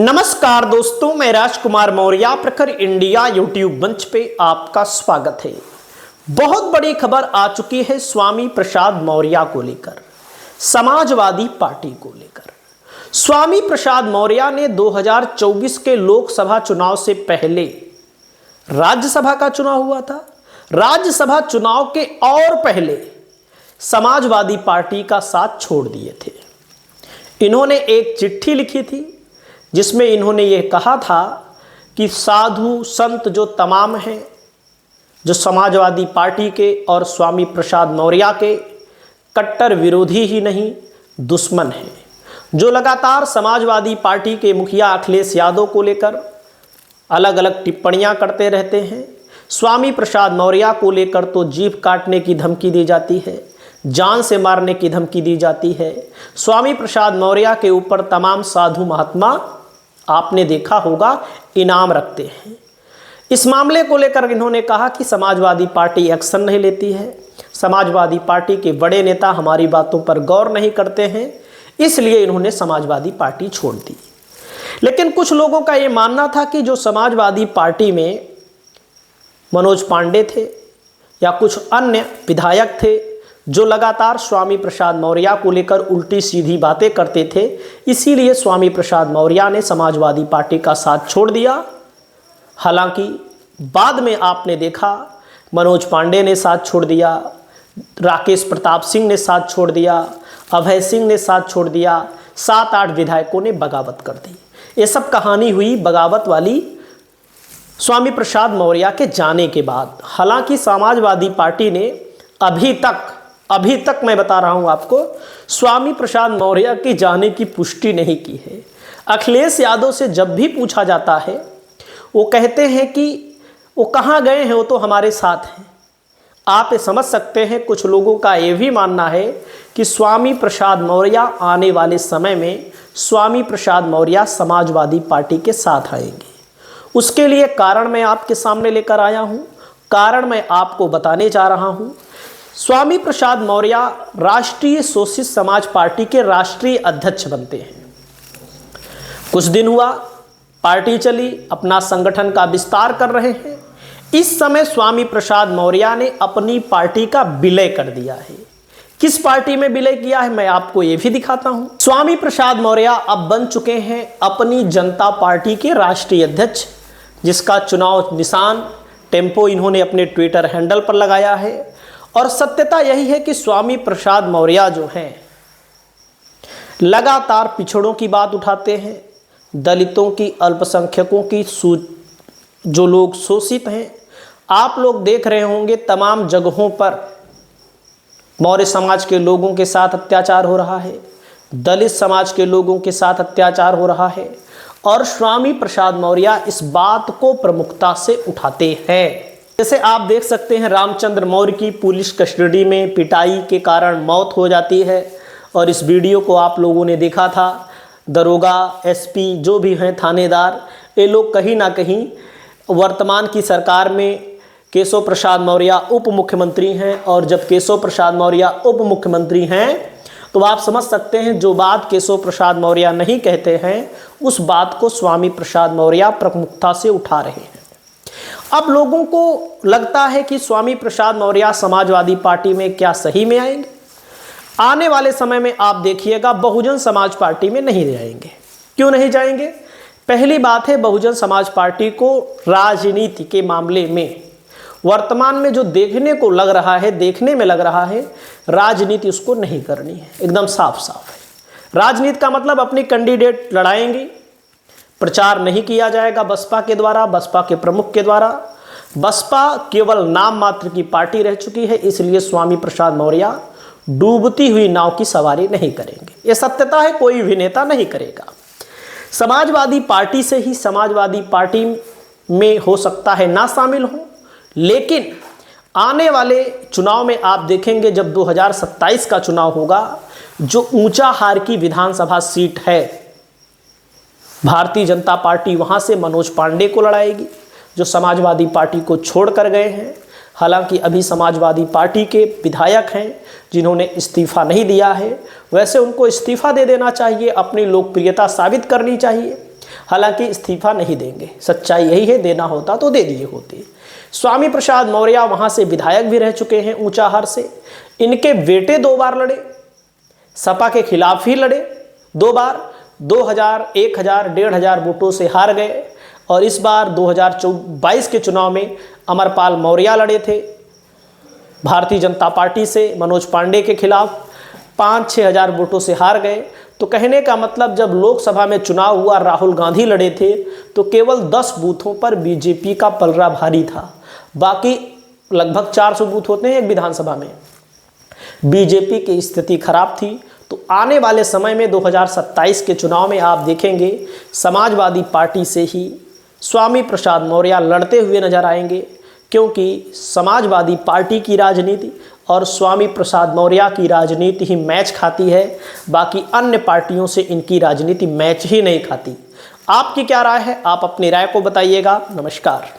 नमस्कार दोस्तों, मैं राजकुमार मौर्य प्रखर इंडिया यूट्यूब मंच पे आपका स्वागत है। बहुत बड़ी खबर आ चुकी है स्वामी प्रसाद मौर्य को लेकर, समाजवादी पार्टी को लेकर। स्वामी प्रसाद मौर्य ने 2024 के लोकसभा चुनाव से पहले राज्यसभा का चुनाव हुआ था। राज्यसभा चुनाव के और पहले समाजवादी पार्टी का साथ छोड़ दिए थे। इन्होंने एक चिट्ठी लिखी थी जिसमें इन्होंने ये कहा था कि साधु संत जो तमाम हैं, जो समाजवादी पार्टी के और स्वामी प्रसाद मौर्य के कट्टर विरोधी ही नहीं दुश्मन हैं, जो लगातार समाजवादी पार्टी के मुखिया अखिलेश यादव को लेकर अलग अलग टिप्पणियां करते रहते हैं। स्वामी प्रसाद मौर्य को लेकर तो जीभ काटने की धमकी दी जाती है, जान से मारने की धमकी दी जाती है। स्वामी प्रसाद मौर्य के ऊपर तमाम साधु महात्मा, आपने देखा होगा, इनाम रखते हैं। इस मामले को लेकर इन्होंने कहा कि समाजवादी पार्टी एक्शन नहीं लेती है, समाजवादी पार्टी के बड़े नेता हमारी बातों पर गौर नहीं करते हैं, इसलिए इन्होंने समाजवादी पार्टी छोड़ दी। लेकिन कुछ लोगों का ये मानना था कि जो समाजवादी पार्टी में मनोज पांडे थे या कुछ अन्य विधायक थे जो लगातार स्वामी प्रसाद मौर्य को लेकर उल्टी सीधी बातें करते थे, इसीलिए स्वामी प्रसाद मौर्य ने समाजवादी पार्टी का साथ छोड़ दिया। हालांकि बाद में आपने देखा मनोज पांडे ने साथ छोड़ दिया, राकेश प्रताप सिंह ने साथ छोड़ दिया, अभय सिंह ने साथ छोड़ दिया, 7-8 विधायकों ने बगावत कर दी। ये सब कहानी हुई बगावत वाली स्वामी प्रसाद मौर्य के जाने के बाद। हालांकि समाजवादी पार्टी ने अभी तक मैं बता रहा हूं आपको, स्वामी प्रसाद मौर्य की जाने की पुष्टि नहीं की है। अखिलेश यादव से जब भी पूछा जाता है वो कहते हैं कि वो कहाँ गए हैं, वो तो हमारे साथ हैं। आप ये समझ सकते हैं, कुछ लोगों का ये भी मानना है कि स्वामी प्रसाद मौर्य आने वाले समय में स्वामी प्रसाद मौर्य समाजवादी पार्टी के साथ आएंगे। उसके लिए कारण मैं आपके सामने लेकर आया हूँ। कारण मैं आपको बताने जा रहा हूँ। स्वामी प्रसाद मौर्य राष्ट्रीय सोशलिस्ट समाज पार्टी के राष्ट्रीय अध्यक्ष बनते हैं। कुछ दिन हुआ, पार्टी चली, अपना संगठन का विस्तार कर रहे हैं। इस समय स्वामी प्रसाद मौर्य ने अपनी पार्टी का विलय कर दिया है। किस पार्टी में विलय किया है मैं आपको ये भी दिखाता हूं। स्वामी प्रसाद मौर्य अब बन चुके हैं अपनी जनता पार्टी के राष्ट्रीय अध्यक्ष, जिसका चुनाव निशान टेम्पो इन्होंने अपने ट्विटर हैंडल पर लगाया है। और सत्यता यही है कि स्वामी प्रसाद मौर्य जो हैं लगातार पिछड़ों की बात उठाते हैं, दलितों की, अल्पसंख्यकों की, जो लोग शोषित हैं। आप लोग देख रहे होंगे तमाम जगहों पर मौर्य समाज के लोगों के साथ अत्याचार हो रहा है, दलित समाज के लोगों के साथ अत्याचार हो रहा है, और स्वामी प्रसाद मौर्य इस बात को प्रमुखता से उठाते हैं। जैसे आप देख सकते हैं, रामचंद्र मौर्य की पुलिस कस्टडी में पिटाई के कारण मौत हो जाती है, और इस वीडियो को आप लोगों ने देखा था। दरोगा, एसपी जो भी हैं, थानेदार, ये लोग कहीं ना कहीं वर्तमान की सरकार में केशव प्रसाद मौर्य उप मुख्यमंत्री हैं, और जब केशव प्रसाद मौर्य उप मुख्यमंत्री हैं तो आप समझ सकते हैं जो बात केशव प्रसाद मौर्य नहीं कहते हैं, उस बात को स्वामी प्रसाद मौर्य प्रमुखता से उठा रहे हैं। अब लोगों को लगता है कि स्वामी प्रसाद मौर्य समाजवादी पार्टी में क्या सही में आएंगे? आने वाले समय में आप देखिएगा बहुजन समाज पार्टी में नहीं जाएंगे। क्यों नहीं जाएंगे? पहली बात है, बहुजन समाज पार्टी को राजनीति के मामले में वर्तमान में जो देखने में लग रहा है, राजनीति उसको नहीं करनी है। एकदम साफ साफ है। राजनीति का मतलब अपनी कैंडिडेट लड़ाएंगे, प्रचार नहीं किया जाएगा बसपा के द्वारा, बसपा के प्रमुख के द्वारा। बसपा केवल नाम मात्र की पार्टी रह चुकी है, इसलिए स्वामी प्रसाद मौर्य डूबती हुई नाव की सवारी नहीं करेंगे। यह सत्यता है, कोई भी नेता नहीं करेगा। समाजवादी पार्टी से ही समाजवादी पार्टी में हो सकता है ना शामिल हो, लेकिन आने वाले चुनाव में आप देखेंगे जब 2027 का चुनाव होगा, जो ऊंचाहार की विधानसभा सीट है, भारतीय जनता पार्टी वहां से मनोज पांडे को लड़ाएगी, जो समाजवादी पार्टी को छोड़कर गए हैं। हालांकि अभी समाजवादी पार्टी के विधायक हैं जिन्होंने इस्तीफा नहीं दिया है, वैसे उनको इस्तीफा दे देना चाहिए, अपनी लोकप्रियता साबित करनी चाहिए। हालांकि इस्तीफा नहीं देंगे, सच्चाई यही है, देना होता तो दे दिए होते। स्वामी प्रसाद मौर्य वहां से विधायक भी रह चुके हैं ऊंचाहार से। इनके बेटे 2 बार लड़े, सपा के खिलाफ ही लड़े 2 बार, 2000, 1000, 1500 वोटों से हार गए। और इस बार 2022 के चुनाव में अमरपाल मौर्य लड़े थे भारतीय जनता पार्टी से मनोज पांडे के खिलाफ, 5-6 हज़ार वोटों से हार गए। तो कहने का मतलब जब लोकसभा में चुनाव हुआ, राहुल गांधी लड़े थे तो केवल 10 बूथों पर बीजेपी का पलड़ा भारी था, बाकी लगभग 400 बूथ होते हैं एक विधानसभा में। बीजेपी की स्थिति खराब थी। तो आने वाले समय में 2027 के चुनाव में आप देखेंगे समाजवादी पार्टी से ही स्वामी प्रसाद मौर्य लड़ते हुए नजर आएंगे, क्योंकि समाजवादी पार्टी की राजनीति और स्वामी प्रसाद मौर्य की राजनीति ही मैच खाती है, बाकी अन्य पार्टियों से इनकी राजनीति मैच ही नहीं खाती। आपकी क्या राय है? आप अपनी राय को बताइएगा। नमस्कार।